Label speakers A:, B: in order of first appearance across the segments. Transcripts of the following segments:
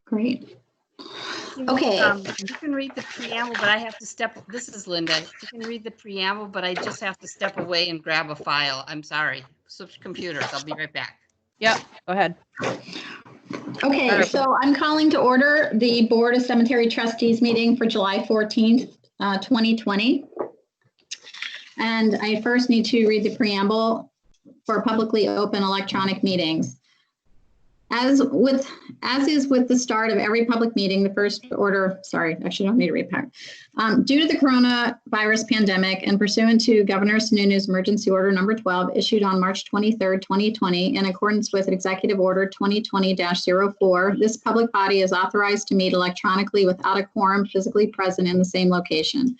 A: Great. Okay.
B: You can read the preamble, but I have to step. This is Linda. You can read the preamble, but I just have to step away and grab a file. I'm sorry. Switch computers. I'll be right back.
C: Yep, go ahead.
A: Okay, so I'm calling to order the Board of Cemetery Trustees meeting for July 14th, 2020. And I first need to read the preamble for publicly open electronic meetings. As is with the start of every public meeting, the first order, sorry, actually don't need to read part. Due to the coronavirus pandemic and pursuant to Governor Sununu's emergency order number 12 issued on March 23rd, 2020, in accordance with Executive Order 2020-04, this public body is authorized to meet electronically without a quorum physically present in the same location.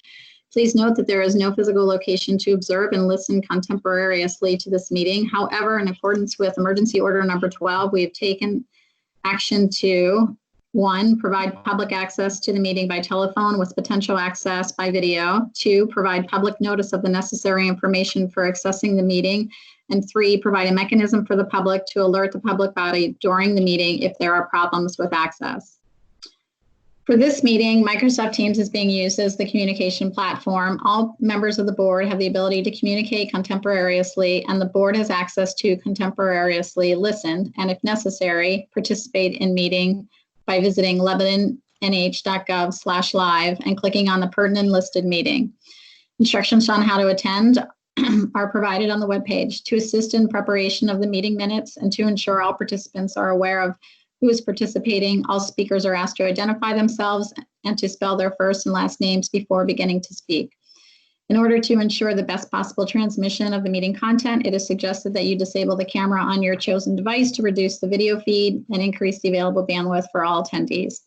A: Please note that there is no physical location to observe and listen contemporaneously to this meeting. However, in accordance with Emergency Order Number 12, we have taken action to 1, provide public access to the meeting by telephone with potential access by video. 2, provide public notice of the necessary information for accessing the meeting. And 3, provide a mechanism for the public to alert the public body during the meeting if there are problems with access. For this meeting, Microsoft Teams is being used as the communication platform. All members of the board have the ability to communicate contemporaneously, and the board has access to contemporaneously listen, and if necessary, participate in meeting by visiting lebanonh.gov/live and clicking on the pertinent listed meeting. Instructions on how to attend are provided on the webpage. To assist in preparation of the meeting minutes and to ensure all participants are aware of who is participating, all speakers are asked to identify themselves and to spell their first and last names before beginning to speak. In order to ensure the best possible transmission of the meeting content, it is suggested that you disable the camera on your chosen device to reduce the video feed and increase the available bandwidth for all attendees.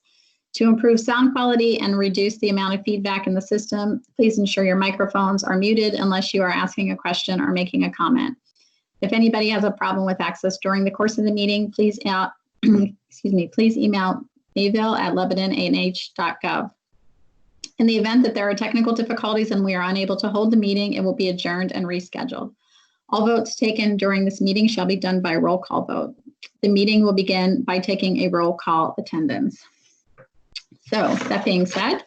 A: To improve sound quality and reduce the amount of feedback in the system, please ensure your microphones are muted unless you are asking a question or making a comment. If anybody has a problem with access during the course of the meeting, please please email mayville@lebanonh.gov. In the event that there are technical difficulties and we are unable to hold the meeting, it will be adjourned and rescheduled. All votes taken during this meeting shall be done by roll call vote. The meeting will begin by taking a roll call attendance. So that being said,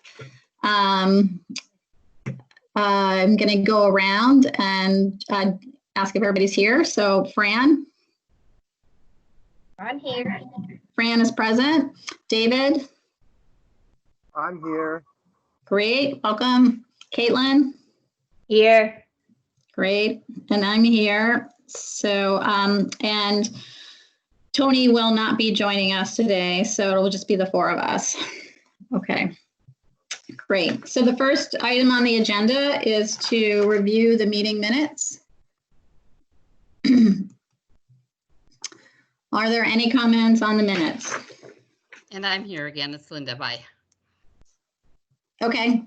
A: I'm going to go around and ask if everybody's here. So Fran?
D: I'm here.
A: Fran is present. David?
E: I'm here.
A: Great, welcome. Caitlin?
D: Here.
A: Great, and I'm here. So, and Tony will not be joining us today, so it will just be the 4 of us. Okay, great. So the first item on the agenda is to review the meeting minutes. Are there any comments on the minutes?
B: And I'm here again. It's Linda. Bye.
A: Okay.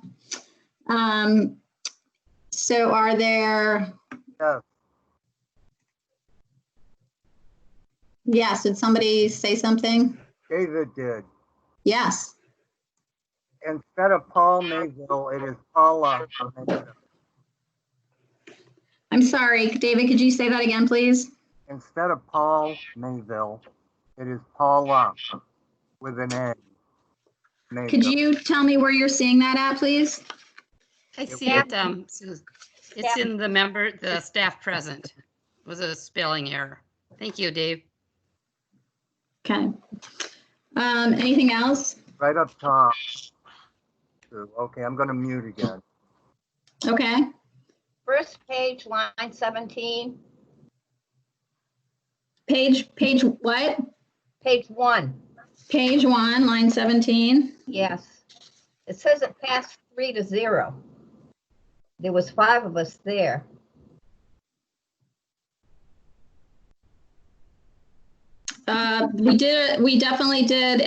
A: So are there?
E: Yes.
A: Yes, did somebody say something?
E: David did.
A: Yes.
E: Instead of Paul Mayville, it is Paula Mayville.
A: I'm sorry, David, could you say that again, please?
E: Instead of Paul Mayville, it is Paula with an A. Mayville.
A: Could you tell me where you're seeing that at, please?
B: I see it. It's in the staff present. It was a spelling error. Thank you, Dave.
A: Okay. Anything else?
E: Right up top. Okay, I'm going to mute again.
A: Okay.
D: First page, line 17.
A: Page what?
D: Page 1.
A: Page 1, line 17.
D: Yes. It says it passed 3-0. There was 5 of us there.
A: We definitely did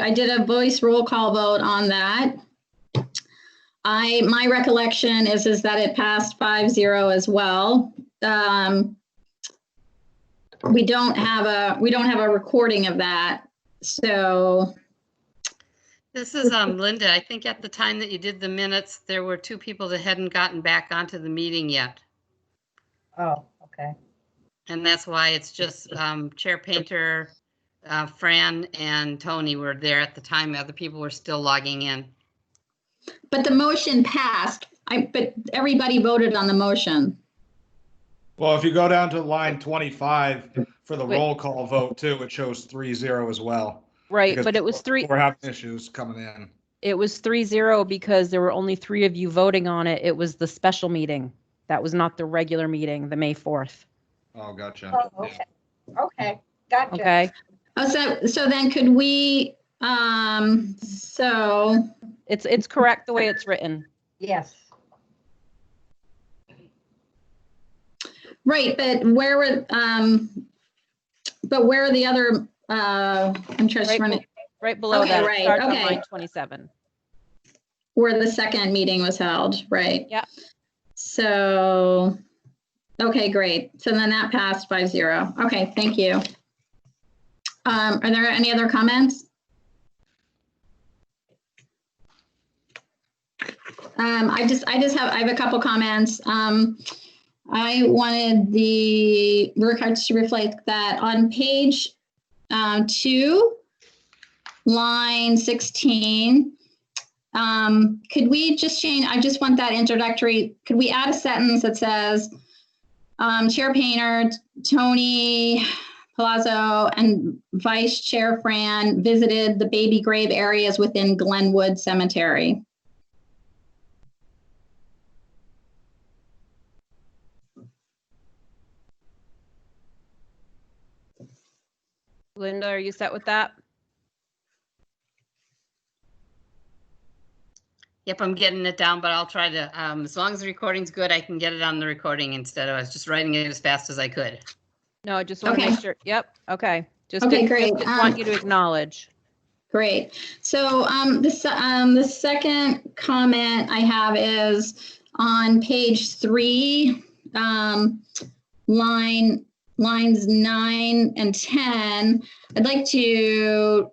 A: I did a voice roll call vote on that. My recollection is that it passed 5-0 as well. We don't have a recording of that. So
B: this is Linda. I think at the time that you did the minutes, there were 2 people that hadn't gotten back onto the meeting yet.
D: Oh, okay.
B: And that's why it's just Chair Painter, Fran and Tony were there at the time. Other people were still logging in.
A: But the motion passed. But everybody voted on the motion.
C: Well, if you go down to line 25 for the
F: Wait.
C: roll call vote too, it shows 3-0 as well.
F: Right,
C: Because
F: but it was three.
C: We're having issues coming in.
F: It was 3-0 because there were only 3 of you voting on it. It was the special meeting. That was not the regular meeting, the May 4th.
C: Oh, gotcha.
D: Oh, okay. Okay, gotcha.
F: Okay,
A: Oh, so then could we, so,
F: it's correct the way it's written.
D: Yes.
A: right, but where were the other, I'm just
F: Right,
A: running,
F: right below
A: Okay,
F: that. It
A: right,
F: starts on
A: okay.
F: line 27.
A: where the second meeting was held, right?
F: Yep.
A: So, okay, great. So then that passed 5-0. Okay, thank you. Are there any other comments? I have a couple comments. I wanted the records to reflect that on page 2, line 16, could we just change, I just want that introductory, could we add a sentence that says, Chair Painter, Tony Palazzo, and Vice Chair Fran visited the baby grave areas within Glenwood Cemetery.
F: Linda, are you set with that?
B: Yep, I'm getting it down, but I'll try to, as long as the recording's good, I can get it on the recording instead of, I was just writing it as fast as I could.
F: No, I just want to
A: Okay.
F: make sure. Yep, okay. Just
A: Okay,
F: didn't-
A: great.
F: just want you to acknowledge.
A: Great. So the second comment I have is on page 3, lines 9 and 10. I'd like to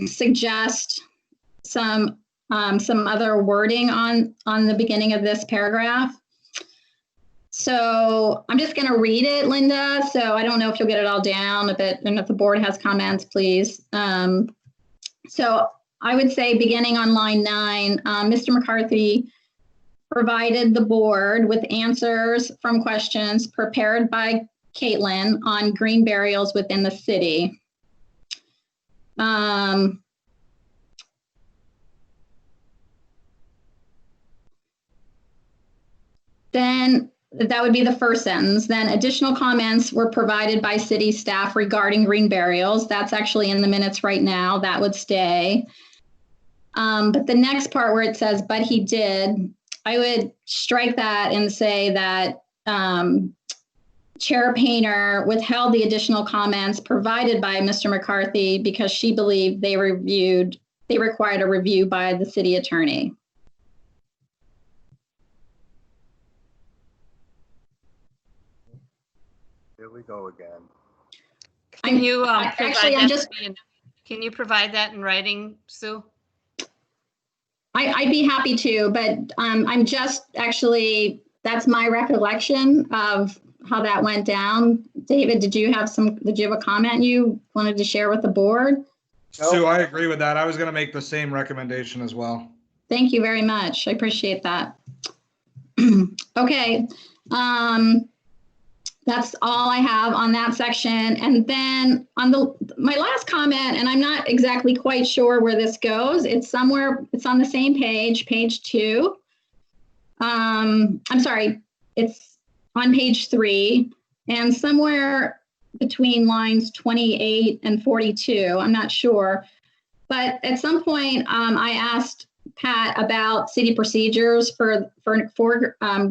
A: suggest some other wording on the beginning of this paragraph. So I'm just going to read it, Linda. So I don't know if you'll get it all down, and if the board has comments, please. So I would say beginning on line 9, Mr. McCarthy provided the board with answers from questions prepared by Caitlin on green burials within the city. Then that would be the first sentence. Then additional comments were provided by city staff regarding green burials. That's actually in the minutes right now. That would stay. But the next part where it says, but he did, I would strike that and say that Chair Painter withheld the additional comments provided by Mr. McCarthy because she believed they required a review by the city attorney.
E: Here we go again.
B: Can you
A: actually,
B: can you provide that in writing, Sue?
A: I'd be happy to, but I'm just actually, that's my recollection of how that went down. David, did you have a comment you wanted to share with the board?
E: Nope.
C: Sue, I agree with that. I was going to make the same recommendation as well.
A: Thank you very much. I appreciate that. Okay. That's all I have on that section. And then on my last comment, and I'm not exactly quite sure where this goes. It's on the same page, page 2. I'm sorry, it's on page 3 and somewhere between lines 28 and 42. I'm not sure. But at some point, I asked Pat about city procedures for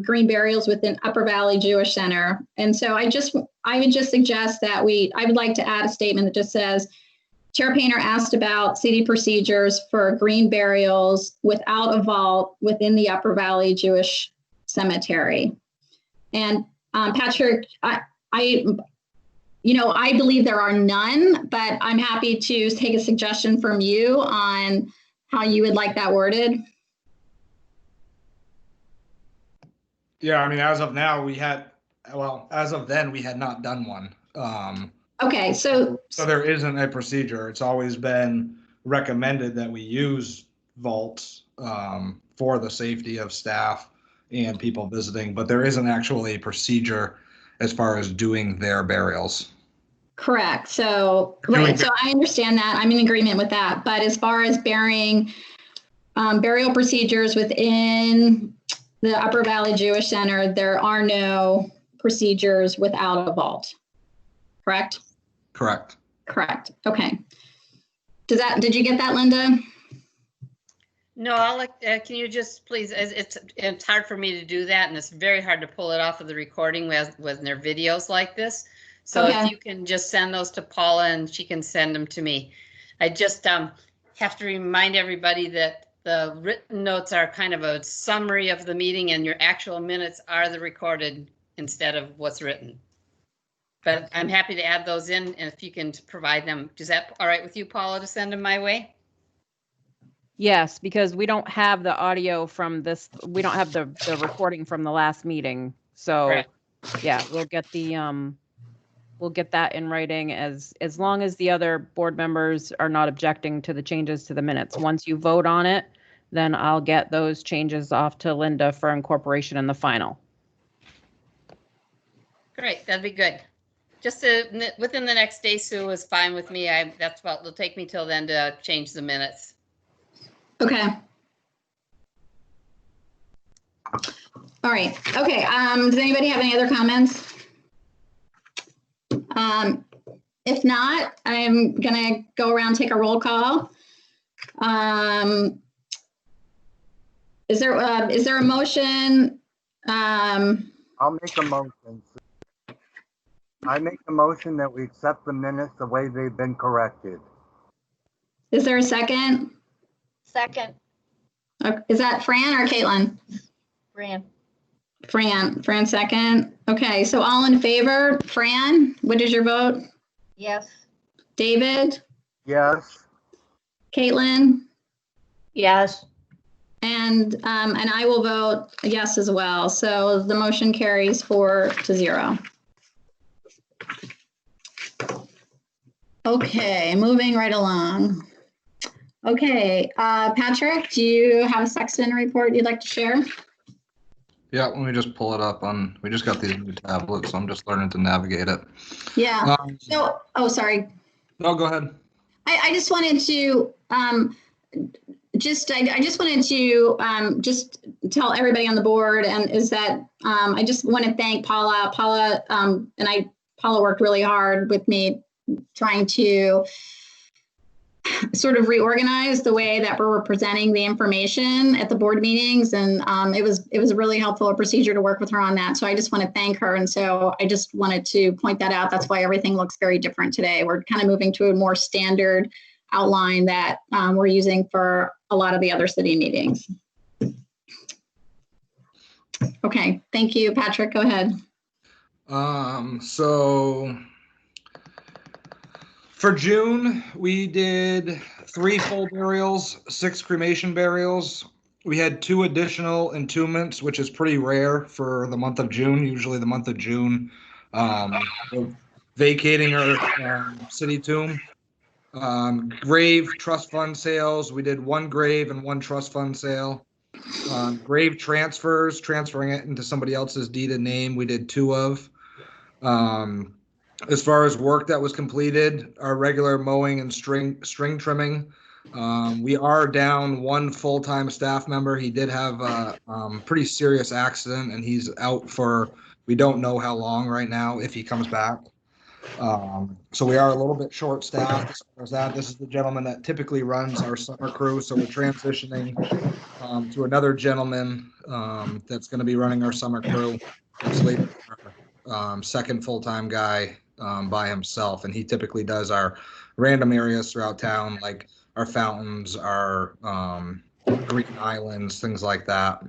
A: green burials within Upper Valley Jewish Center. And so I would just suggest that I would like to add a statement that just says, Chair Painter asked about city procedures for green burials without a vault within the Upper Valley Jewish Cemetery. And Patrick, I believe there are none, but I'm happy to take a suggestion from you on how you would like that worded.
C: Yeah, I mean, as of now, as of then, we had not done one.
A: Okay, so
C: So there isn't a procedure. It's always been recommended that we use vaults for the safety of staff and people visiting, but there isn't actually a procedure as far as doing their burials.
A: correct. So, right. So I understand that. I'm in agreement with that. But as far as burying burial procedures within the Upper Valley Jewish Center, there are no procedures without a vault. Correct?
C: Correct.
A: Correct. Okay. Did you get that, Linda?
B: No, can you just please, it's hard for me to do that, and it's very hard to pull it off of the recording when there are videos like this. So
A: Okay.
B: if you can just send those to Paula and she can send them to me. I just have to remind everybody that the written notes are kind of a summary of the meeting, and your actual minutes are the recorded instead of what's written. But I'm happy to add those in, and if you can provide them, is that all right with you, Paula, to send them my way?
F: Yes, because we don't have the audio from this, we don't have the recording from the last meeting. So,
B: Correct.
F: yeah, we'll get that in writing as long as the other board members are not objecting to the changes to the minutes. Once you vote on it, then I'll get those changes off to Linda for incorporation in the final.
B: Great, that'd be good. Just within the next day, Sue, is fine with me. That's what it'll take me till then to change the minutes.
A: Okay. All right. Okay. Does anybody have any other comments? If not, I'm gonna go around and take a roll call. Is there a motion?
E: I'll make a motion. I make a motion that we accept the minutes the way they've been corrected.
A: Is there a second?
D: Second,
A: Is that Fran or Caitlin?
D: Fran.
A: Fran second. Okay, so all in favor? Fran, what is your vote?
D: Yes.
A: David?
E: Yes,
A: Caitlin?
D: Yes.
A: And I will vote yes as well. So the motion carries 4-0. Okay, moving right along. Okay, Patrick, do you have a Sexton report you'd like to share?
C: Yeah, let me just pull it up we just got these new tablets, so I'm just learning to navigate it.
A: Yeah. Sorry.
C: No, go ahead.
A: I just wanted to just wanted to just tell everybody on the board I just want to thank Paula. Paula worked really hard with me trying to sort of reorganize the way that we're presenting the information at the board meetings. And it was a really helpful procedure to work with her on that. So I just want to thank her. And so I just wanted to point that out. That's why everything looks very different today. We're kind of moving to a more standard outline that we're using for a lot of the other city meetings. Okay, thank you, Patrick. Go ahead.
C: So for June, we did 3 full burials, 6 cremation burials. We had 2 additional entombments, which is pretty rare for the month of June. Usually the month of June, we're vacating our city tomb. Grave trust fund sales, we did 1 grave and 1 trust fund sale. Grave transfers, transferring it into somebody else's deeded name, we did 2 of. As far as work that was completed, our regular mowing and string trimming, we are down 1 full-time staff member. He did have a pretty serious accident, and he's out for, we don't know how long right now, if he comes back. So we are a little bit short-staffed as far as that. This is the gentleman that typically runs our summer crew, so we're transitioning to another gentleman that's going to be running our summer crew. It's later, second full-time guy by himself, and he typically does our random areas throughout town, like our fountains, our green islands, things like that.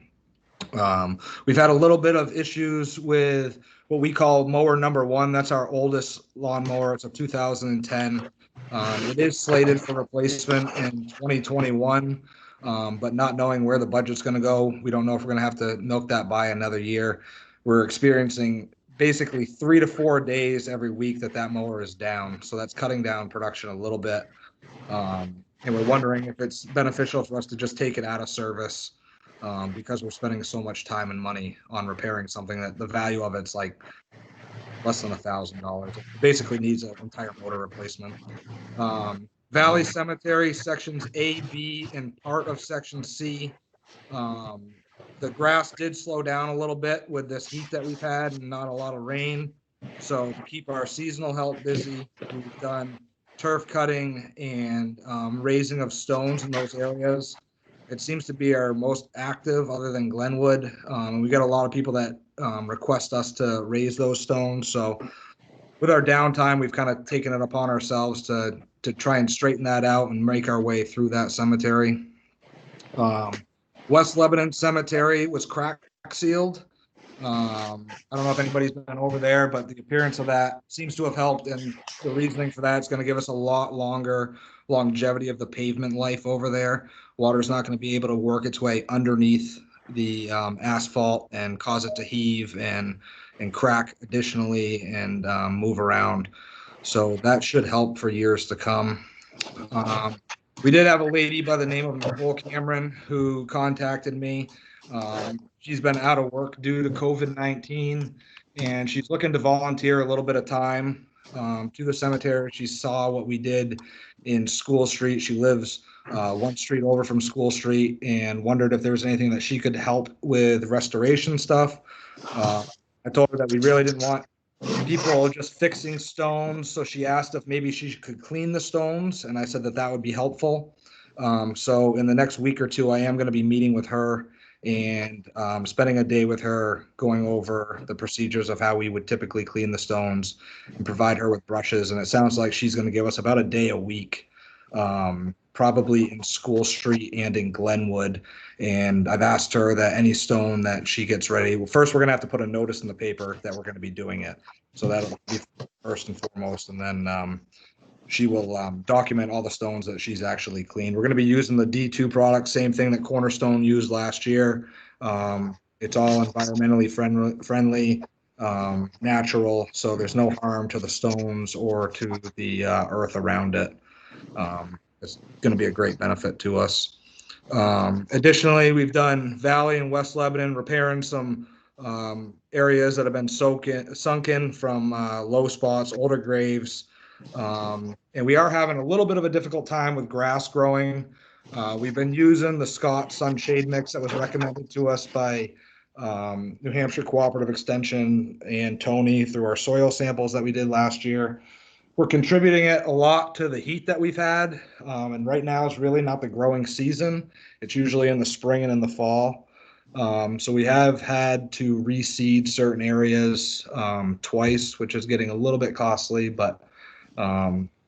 C: We've had a little bit of issues with what we call mower number 1. That's our oldest lawnmower. It's a 2010. It is slated for replacement in 2021, but not knowing where the budget's going to go, we don't know if we're going to have to milk that by another year. We're experiencing basically 3 to 4 days every week that mower is down. So that's cutting down production a little bit. And we're wondering if it's beneficial for us to just take it out of service, because we're spending so much time and money on repairing something that the value of it's like less than $1,000. It basically needs an entire motor replacement. Valley Cemetery, sections A, B, and part of section C. The grass did slow down a little bit with this heat that we've had and not a lot of rain. So to keep our seasonal help busy, we've done turf cutting and raising of stones in those areas. It seems to be our most active other than Glenwood. We got a lot of people that request us to raise those stones. So with our downtime, we've kind of taken it upon ourselves to try and straighten that out and make our way through that cemetery. West Lebanon Cemetery was crack sealed. I don't know if anybody's been over there, but the appearance of that seems to have helped. And the reasoning for that is going to give us a lot longer longevity of the pavement life over there. Water's not going to be able to work its way underneath the asphalt and cause it to heave and crack additionally and move around. So that should help for years to come. We did have a lady by the name of Nicole Cameron who contacted me. She's been out of work due to COVID-19, and she's looking to volunteer a little bit of time to the cemetery. She saw what we did in School Street. She lives one street over from School Street and wondered if there was anything that she could help with restoration stuff. I told her that we really didn't want people just fixing stones, so she asked if maybe she could clean the stones, and I said that would be helpful. So in the next week or two, I am going to be meeting with her and spending a day with her going over the procedures of how we would typically clean the stones and provide her with brushes. And it sounds like she's going to give us about a day a week, probably in School Street and in Glenwood. And I've asked her that any stone that she gets ready, well, first we're going to have to put a notice in the paper that we're going to be doing it. So that'll be first and foremost. And then she will document all the stones that she's actually cleaned. We're going to be using the D2 product, same thing that Cornerstone used last year. It's all environmentally friendly, natural, so there's no harm to the stones or to the earth around it. It's going to be a great benefit to us. Additionally, we've done Valley and West Lebanon repairing some areas that have been sunken from low spots, older graves. And we are having a little bit of a difficult time with grass growing. We've been using the Scott Sunshade Mix that was recommended to us by New Hampshire Cooperative Extension and Tony through our soil samples that we did last year. We're contributing it a lot to the heat that we've had. And right now is really not the growing season. It's usually in the spring and in the fall. So we have had to reseed certain areas twice, which is getting a little bit costly, but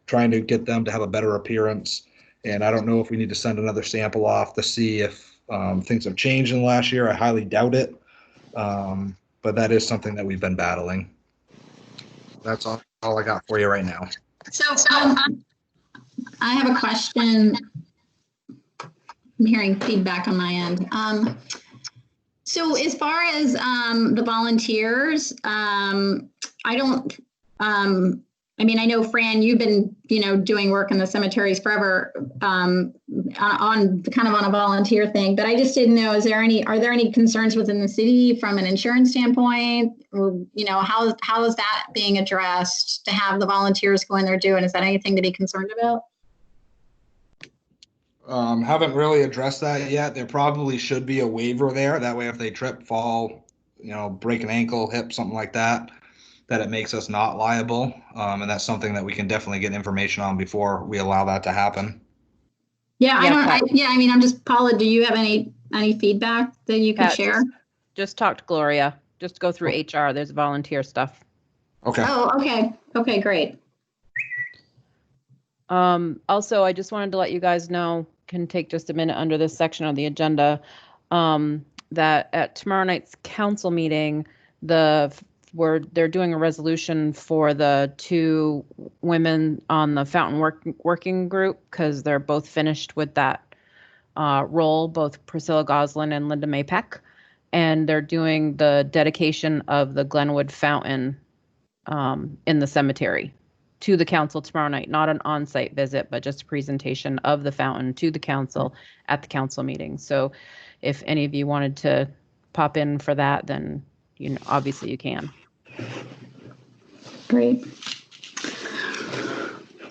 C: trying to get them to have a better appearance. And I don't know if we need to send another sample off to see if things have changed in the last year. I highly doubt it. But that is something that we've been battling. That's all I got for you right now.
A: So I have a question. I'm hearing feedback on my end. So as far as the volunteers, I mean, I know, Fran, you've been, doing work in the cemeteries forever on a volunteer thing, but I just didn't know, are there any concerns within the city from an insurance standpoint? Or, how is that being addressed to have the volunteers go in there doing? Is that anything to be concerned about?
C: Haven't really addressed that yet. There probably should be a waiver there. That way, if they trip, fall, break an ankle, hip, something like that, that it makes us not liable. And that's something that we can definitely get information on before we allow that to happen.
A: Yeah, I'm just, Paula, do you have any feedback that you can share?
F: Just talk to Gloria. Just go through HR. There's volunteer stuff.
C: Okay.
A: Oh, okay. Okay, great.
F: Also, I just wanted to let you guys know, can take just a minute under this section of the agenda, that at tomorrow night's council meeting, they're doing a resolution for the two women on the Fountain working group, because they're both finished with that role, both Priscilla Goslin and Linda May Peck. and they're doing the dedication of the Glenwood fountain in the cemetery to the council tomorrow night. Not an on-site visit, but just a presentation of the fountain to the council at the council meeting. So if any of you wanted to pop in for that, then obviously you can.
A: Great.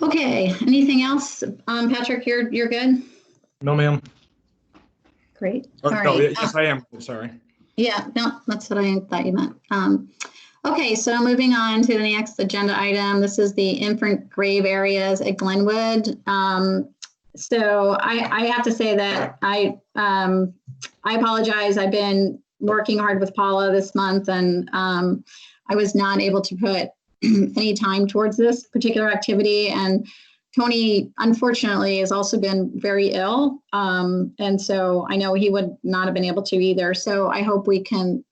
A: Okay, anything else? Patrick, you're good?
C: No, ma'am.
A: Great.
C: Oh,
A: All
C: no,
A: right.
C: yes, I am. Sorry.
A: Yeah, no, that's what I thought you meant. Okay, so moving on to the next agenda item. This is the infant grave areas at Glenwood. So I have to say that I apologize. I've been working hard with Paula this month, and I was not able to put any time towards this particular activity. And Tony, unfortunately, has also been very ill. And so I know he would not have been able to either. So I hope we can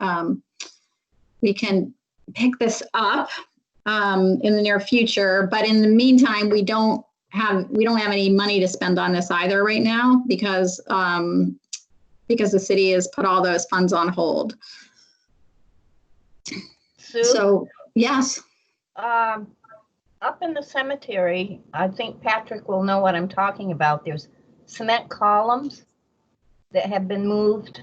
A: pick this up in the near future. But in the meantime, we don't have any money to spend on this either right now because the city has put all those funds on hold.
D: Sue?
A: So, yes.
D: Up in the cemetery, I think Patrick will know what I'm talking about. There's cement columns that have been moved,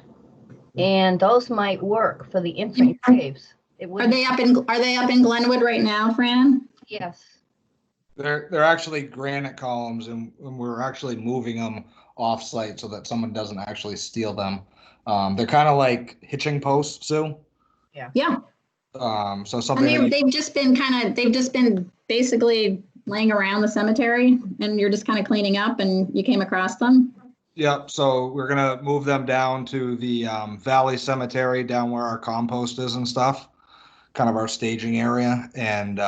D: and those might work for the infant graves.
A: Are they up in Glenwood right now, Fran?
D: Yes.
C: They're actually granite columns, and we're actually moving them off site so that someone doesn't actually steal them. They're kind of like hitching posts, Sue.
A: Yeah.
C: So something.
A: And they've just been basically laying around the cemetery, and you're just kind of cleaning up, and you came across them.
C: Yeah, so we're gonna move them down to the Valley Cemetery, down where our compost is and stuff, kind of our staging area, and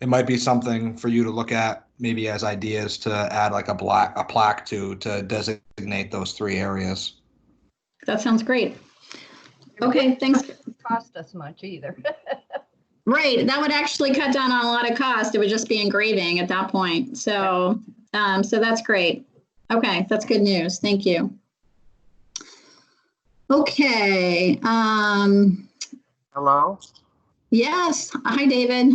C: it might be something for you to look at, maybe as ideas to add like a plaque to designate those 3 areas.
A: That sounds great. Okay, thanks.
D: It doesn't cost us much either.
A: Right, that would actually cut down on a lot of cost. It would just be engraving at that point. So, so that's great. Okay, that's good news. Thank you. Okay.
E: Hello?
A: Yes. Hi, David.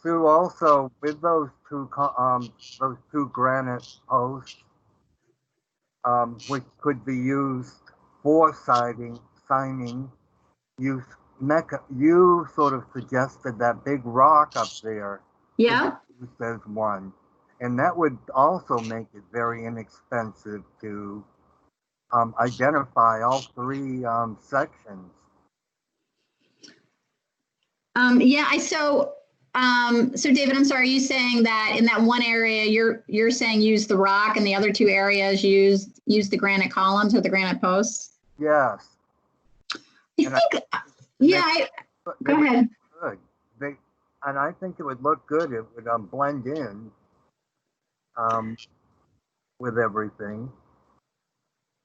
E: Sue, also with those two granite posts, which could be used for signing, you sort of suggested that big rock up there.
A: Yeah.
E: Used as one, and that would also make it very inexpensive to identify all 3 sections.
A: Yeah. So David, I'm sorry. Are you saying that in that one area, you're saying use the rock, and the other 2 areas use the granite columns or the granite posts?
E: Yes.
A: Go ahead.
E: Good. And I think it would look good. It would blend in with everything.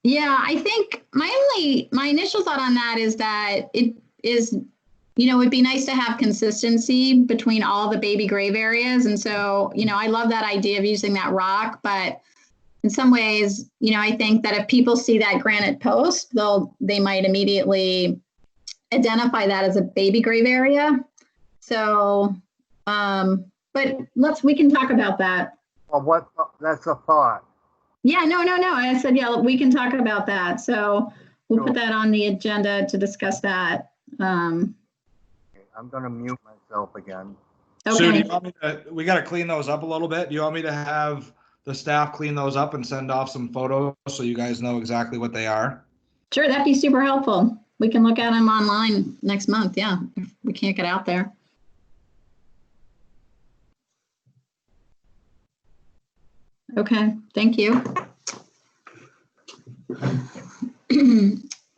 A: Yeah, I think my initial thought on that is that it is, it'd be nice to have consistency between all the baby grave areas. And so, I love that idea of using that rock, but in some ways, I think that if people see that granite post, they might immediately identify that as a baby grave area. So, but we can talk about that.
E: Well, that's a thought.
A: Yeah, no. I said, yeah, we can talk about that. So we'll put that on the agenda to discuss that.
E: I'm going to mute myself again.
A: Okay.
C: Sue, do you want me we got to clean those up a little bit. Do you want me to have the staff clean those up and send off some photos so you guys know exactly what they are?
A: Sure, that'd be super helpful. We can look at them online next month. Yeah, if we can't get out there. Okay, thank you.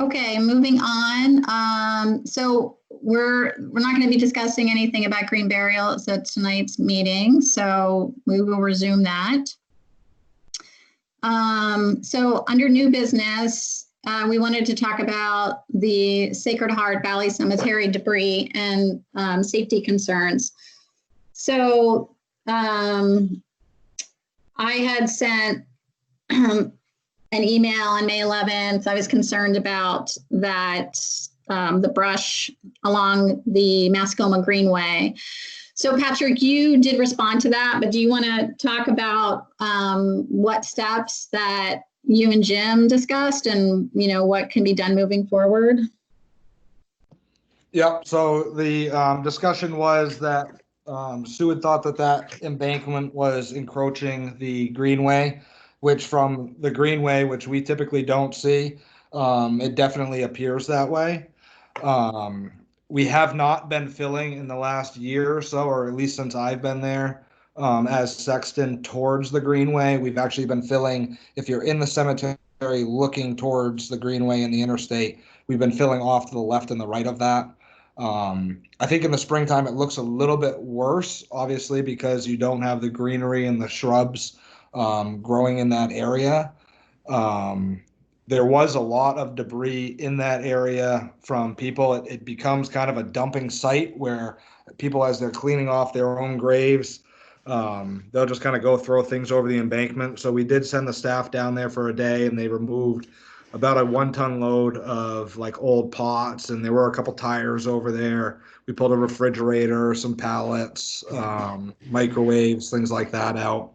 A: Okay, moving on. So we're not going to be discussing anything about green burials at tonight's meeting, so we will resume that. So under new business, we wanted to talk about the Sacred Heart Valley Cemetery debris and safety concerns. So I had sent an email on May 11th. I was concerned about that, the brush along the Mascoma Greenway. So Patrick, you did respond to that, but do you want to talk about what steps that you and Jim discussed and, what can be done moving forward?
C: Yeah, so the discussion was that Sue had thought that embankment was encroaching the Greenway, which from the Greenway, which we typically don't see, it definitely appears that way. We have not been filling in the last year or so, or at least since I've been there, as Sexton towards the Greenway. We've actually been filling, if you're in the cemetery looking towards the Greenway and the interstate, we've been filling off to the left and the right of that. I think in the springtime, it looks a little bit worse, obviously, because you don't have the greenery and the shrubs growing in that area. There was a lot of debris in that area from people. It becomes kind of a dumping site where people, as they're cleaning off their own graves, they'll just kind of go throw things over the embankment. So we did send the staff down there for a day, and they removed about a 1-ton load of like old pots, and there were a couple tires over there. We pulled a refrigerator, some pallets, microwaves, things like that out.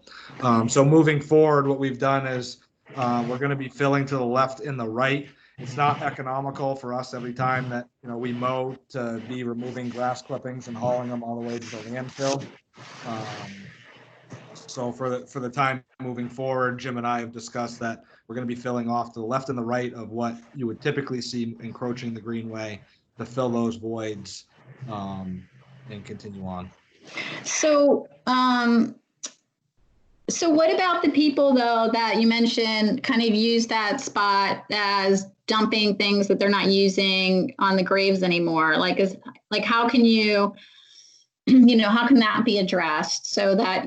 C: So moving forward, what we've done is we're going to be filling to the left and the right. It's not economical for us every time that we mow to be removing grass clippings and hauling them all the way to the landfill. So for the time moving forward, Jim and I have discussed that we're going to be filling off to the left and the right of what you would typically see encroaching the Greenway to fill those voids and continue on.
A: So, so what about the people though that you mentioned kind of use that spot as dumping things that they're not using on the graves anymore? How can you, how can that be addressed so that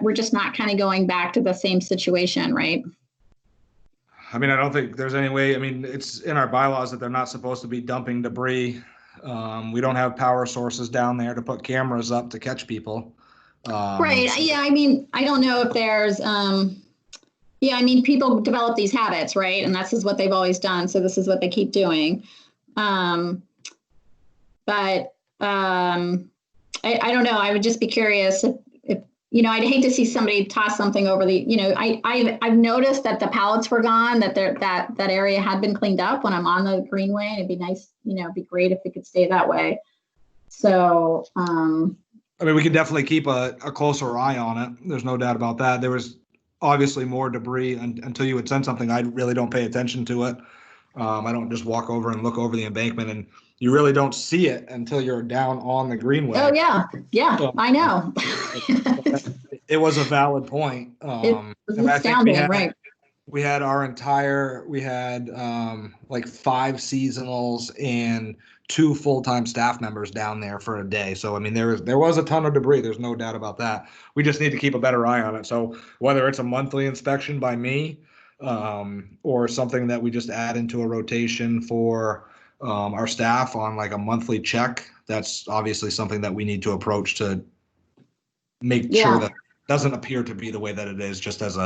A: we're just not kind of going back to the same situation, right?
C: I mean, I don't think there's any way. I mean, it's in our bylaws that they're not supposed to be dumping debris. We don't have power sources down there to put cameras up to catch people.
A: Right. Yeah. I mean, I don't know if there's, people develop these habits, right? And this is what they've always done. So this is what they keep doing. I don't know. I would just be curious if I'd hate to see somebody toss something over the, I've noticed that the pallets were gone, that that area had been cleaned up when I'm on the Greenway, and it'd be nice, it'd be great if it could stay that way. So,
C: I mean, we could definitely keep a closer eye on it. There's no doubt about that. There was obviously more debris until you would send something. I really don't pay attention to it. I don't just walk over and look over the embankment, and you really don't see it until you're down on the Greenway.
A: Oh yeah. Yeah, so, I know.
C: It was a valid point.
A: It was astounding, right?
C: We had like 5 seasonals and 2 full-time staff members down there for a day. So, I mean, there was a ton of debris. There's no doubt about that. We just need to keep a better eye on it. So whether it's a monthly inspection by me or something that we just add into a rotation for our staff on like a monthly check, that's obviously something that we need to approach to make sure that it doesn't appear to be the way that it is, just as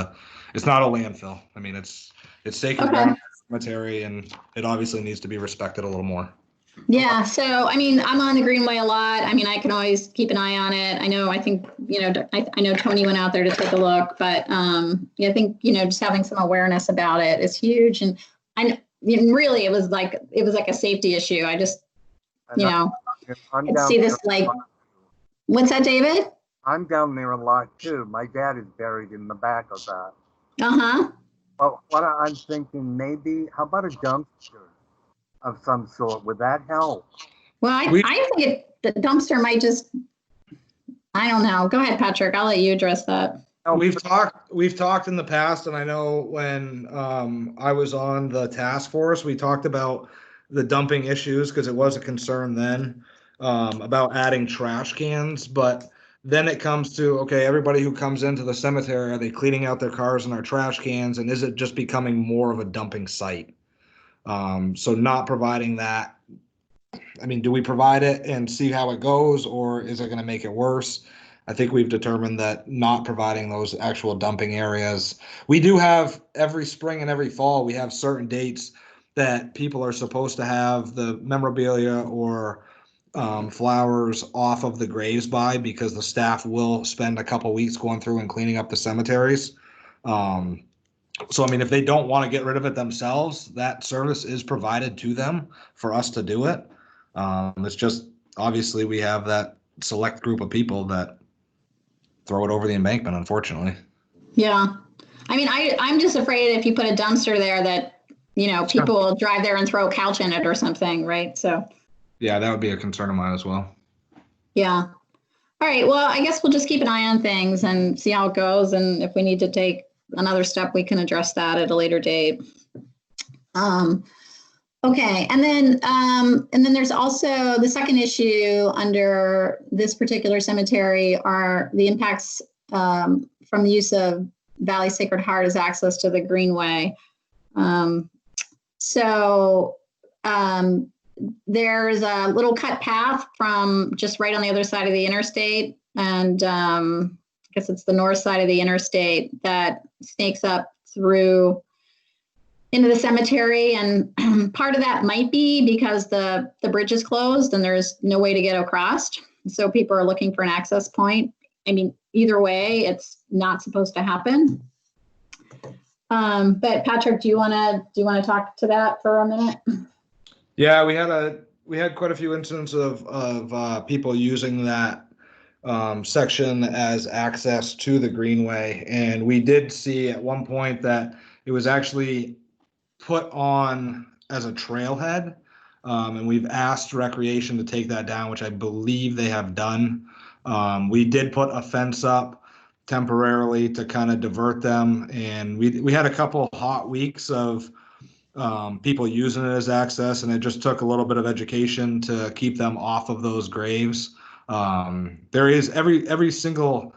C: it's not a landfill. I mean, it's sacred ground, cemetery, and it obviously needs to be respected a little more.
A: Yeah. So, I mean, I'm on the Greenway a lot. I mean, I can always keep an eye on it. I know Tony went out there to take a look, but I think, just having some awareness about it is huge. And really, it was like a safety issue. I just, I see this like, what's that, David?
E: I'm down there a lot too. My dad is buried in the back of that.
A: Uh-huh.
E: Well, what I'm thinking, maybe, how about a dumpster of some sort? Would that help?
A: Well, I think the dumpster might just, I don't know. Go ahead, Patrick. I'll let you address that.
C: We've talked in the past, and I know when I was on the task force, we talked about the dumping issues because it was a concern then about adding trash cans. But then it comes to, okay, everybody who comes into the cemetery, are they cleaning out their cars in our trash cans? And is it just becoming more of a dumping site? So not providing that. I mean, do we provide it and see how it goes, or is it going to make it worse? I think we've determined that not providing those actual dumping areas. We do have every spring and every fall, we have certain dates that people are supposed to have the memorabilia or flowers off of the graves by, because the staff will spend a couple weeks going through and cleaning up the cemeteries. So, I mean, if they don't want to get rid of it themselves, that service is provided to them for us to do it. It's just, obviously, we have that select group of people that throw it over the embankment, unfortunately.
A: Yeah. I mean, I'm just afraid if you put a dumpster there that, you know, people will drive there and throw a couch in it or something, right? So.
C: Yeah, that would be a concern of mine as well.
A: Yeah. All right. Well, I guess we'll just keep an eye on things and see how it goes. And if we need to take another step, we can address that at a later date. Okay. And then there's also the second issue under this particular cemetery are the impacts from the use of Valley Sacred Heart as access to the Greenway. There's a little cut path from just right on the other side of the interstate. And I guess it's the north side of the interstate that snakes up through into the cemetery. And part of that might be because the bridge is closed and there's no way to get across. So people are looking for an access point. I mean, either way, it's not supposed to happen. But Patrick, do you want to talk to that for a minute?
C: Yeah, we had quite a few instances of people using that section as access to the Greenway, and we did see at one point that it was actually put on as a trailhead, and we've asked Recreation to take that down, which I believe they have done. We did put a fence up temporarily to kind of divert them, and we had a couple hot weeks of people using it as access, and it just took a little bit of education to keep them off of those graves. There is every single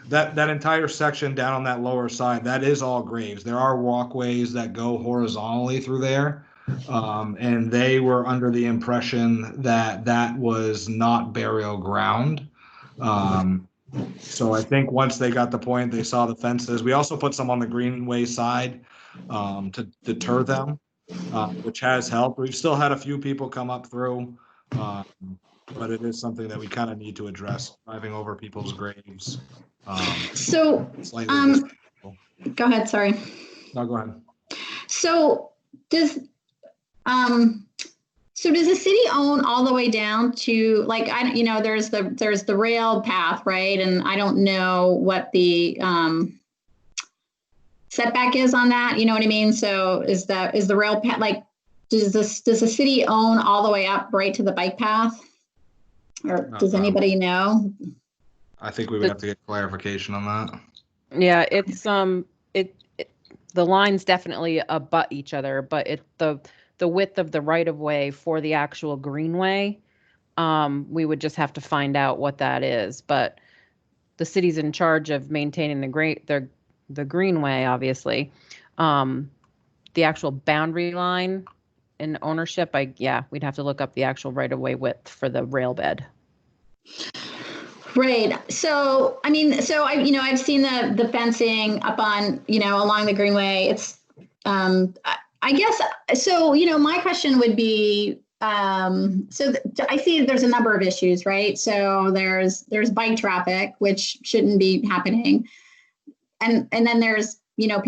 C: that entire section down on that lower side, that is all graves. There are walkways that go horizontally through there, and they were under the impression that that was not burial ground. So I think once they got the point, they saw the fences. We also put some on the Greenway side to deter them, which has helped. We've still had a few people come up through, but it is something that we kind of need to address, driving over people's graves.
A: So, go ahead. Sorry.
C: No, go ahead.
A: So does the city own all the way down to, like, there's the rail path, right? And I don't know what the setback is on that. You know what I mean? So is the rail path, like, does the city own all the way up right to the bike path? Or does anybody know?
C: I think we would have to get clarification on that.
F: Yeah, it's the lines definitely abut each other, but the width of the right of way for the actual Greenway, we would just have to find out what that is. But the city's in charge of maintaining the Greenway, obviously. The actual boundary line and ownership, we'd have to look up the actual right of way width for the rail bed.
A: Right. So, I mean, I've seen the fencing up on, along the Greenway. It's, I guess, so, my question would be, I see there's a number of issues, right? So there's bike traffic, which shouldn't be happening. And then there's, people